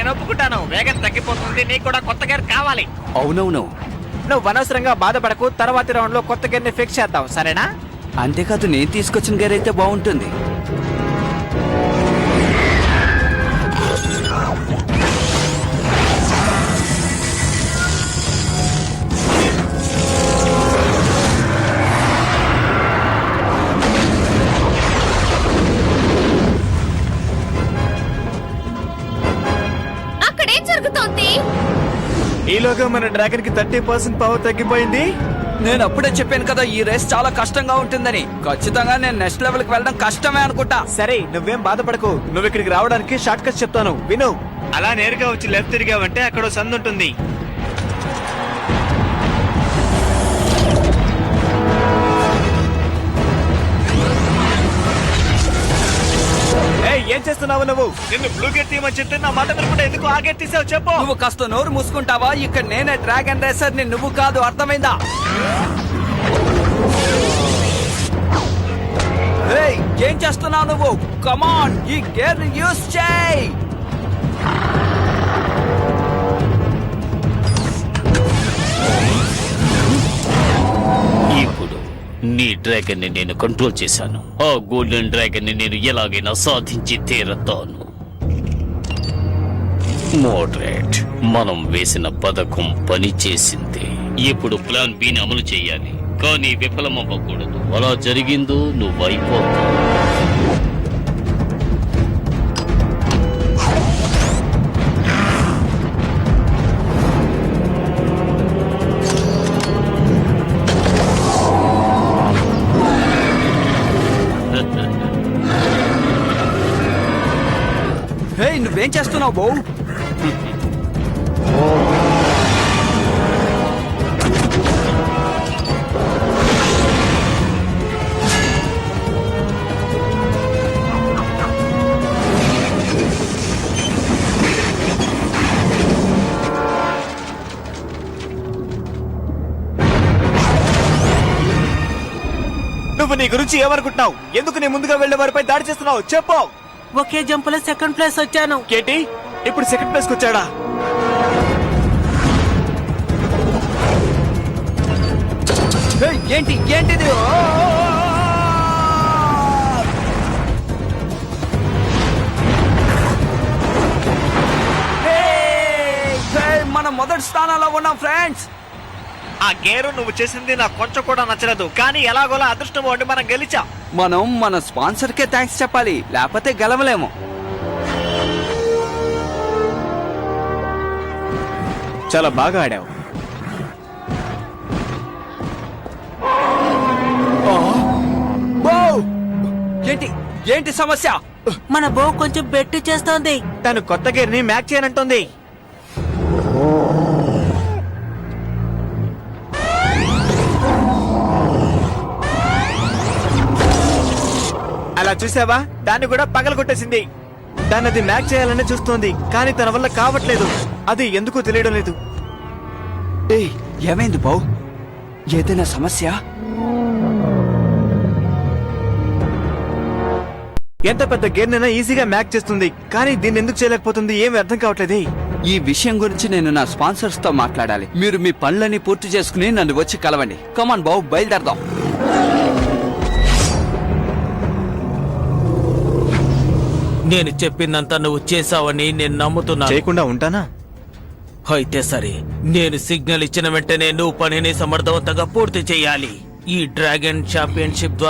నేను ఒప్పుకుంటాను. వేగం తగ్గిపోతుంది, నీకు కూడా కొత్త గేర్ కావాలి. అవునవును. నువ్వు అనవసరంగా బాధపడకు, తర్వాతి రౌండ్ లో కొత్త గేర్ ని ఫిక్స్ చేద్దాం, సరేనా? అంతేకాదు నేను తీసుకొచ్చిన గేర్ అయితే బాగుంటుంది. అక్కడేం జరుగుతోంది? ఈలోగా మన డ్రాగన్ కి 30% పవర్ తగ్గిపోయింది. నేను అప్పుడే చెప్పాను కదా ఈ రేస్ చాలా కష్టంగా ఉంటుందని. ఖచ్చితంగా నేను నెక్స్ట్ లెవెల్ కి వెళ్ళడం కష్టమే అనుకుంటా. సరే, నువ్వేం బాధపడకు. నువ్వు ఇక్కడికి రావడానికి షార్ట్ కట్ చెప్తాను, విను. అలా నేరుగా వచ్చి లెఫ్ట్ తిరిగావంటే అక్కడ సందు ఉంటుంది. ఏం చేస్తున్నావు నువ్వు? నిన్ను బ్లూ గేట్ తీయమని చెప్తే నా మాట వినకుండా ఎందుకు ఆ గేట్ తీసావు చెప్పు. నువ్వు కాస్త నోరు మూసుకుంటావా? ఇక్కడ నేనే డ్రాగన్ రేసర్ ని, నువ్వు కాదు, అర్థమైందా? ఏయ్, ఏం చేస్తున్నావు నువ్వు? కమాన్, ఈ గేర్ ని యూస్ చేయి. ఇప్పుడు నీ డ్రాగన్ ని నేను కంట్రోల్ చేశాను. ఆ గోల్డెన్ డ్రాగన్ ని నేను ఎలాగైనా సాధించి తీరతాను. మోడరేట్, మనం వేసిన పథకం పని చేసింది. ఇప్పుడు ప్లాన్ బిని అమలు చేయాలి, కానీ విఫలమవ్వకూడదు. అలా జరిగిందో నువ్వైపోతావు. హే, నువ్వేం చేస్తున్నావు బో? నువ్వు నీ గురించి ఏమనుకుంటున్నావు? ఎందుకు నీ ముందుగా వెళ్లే వారిపై దాడి చేస్తున్నావు చెప్పు. ఒకే జంప్ లో సెకండ్ ప్లేస్ వచ్చాను. కేటీ ఇప్పుడు సెకండ్ ప్లేస్ కి వచ్చాడా? హే, ఏంటిది? మనం మొదటి స్థానంలో ఉన్నాం ఫ్రెండ్స్. ఆ గేరు నువ్వు చేసింది నాకు కొంచెం కూడా నచ్చలేదు, కానీ ఎలాగోలా అదృష్టం ఉండి మనం గెలిచాం. మనం మన స్పాన్సర్ కే థ్యాంక్స్ చెప్పాలి, లేకపోతే గెలవలేము. చాలా బాగా ఆడావు. ఏంటి సమస్య? మన బో కొంచెం బెట్టు చేస్తోంది. తను కొత్త గేర్ ని మ్యాచ్ చేయనంటుంది. అలా చూసావా, దాన్ని కూడా పగలగొట్టేసింది. దాన్ని అది మ్యాచ్ చేయాలని చూస్తోంది, కానీ తన వల్ల కావట్లేదు. అది ఎందుకు తెలియడం లేదు. ఏయ్, ఏమైంది బౌ? ఏదైనా సమస్య? ఎంత పెద్ద గేర్ నైనా ఈజీగా మ్యాచ్ చేస్తుంది, కానీ దీన్ని ఎందుకు చేయలేకపోతుంది ఏమి అర్థం కావట్లేదు. ఈ విషయం గురించి నేను నా స్పాన్సర్స్ తో మాట్లాడాలి. మీరు మీ పనులని పూర్తి చేసుకుని నన్ను వచ్చి కలవండి. కమాన్ బౌ, బయలుదేరదాం. నేను చెప్పిందంతా నువ్వు చేసావని నేను నమ్ముతున్నా. చేయకుండా ఉంటానా? అయితే సరే, నేను సిగ్నల్ ఇచ్చిన వెంటనే నువ్వు పనిని సమర్థవంతంగా పూర్తి చేయాలి. ఈ డ్రాగన్ ఛాంపియన్షిప్ ద్వారా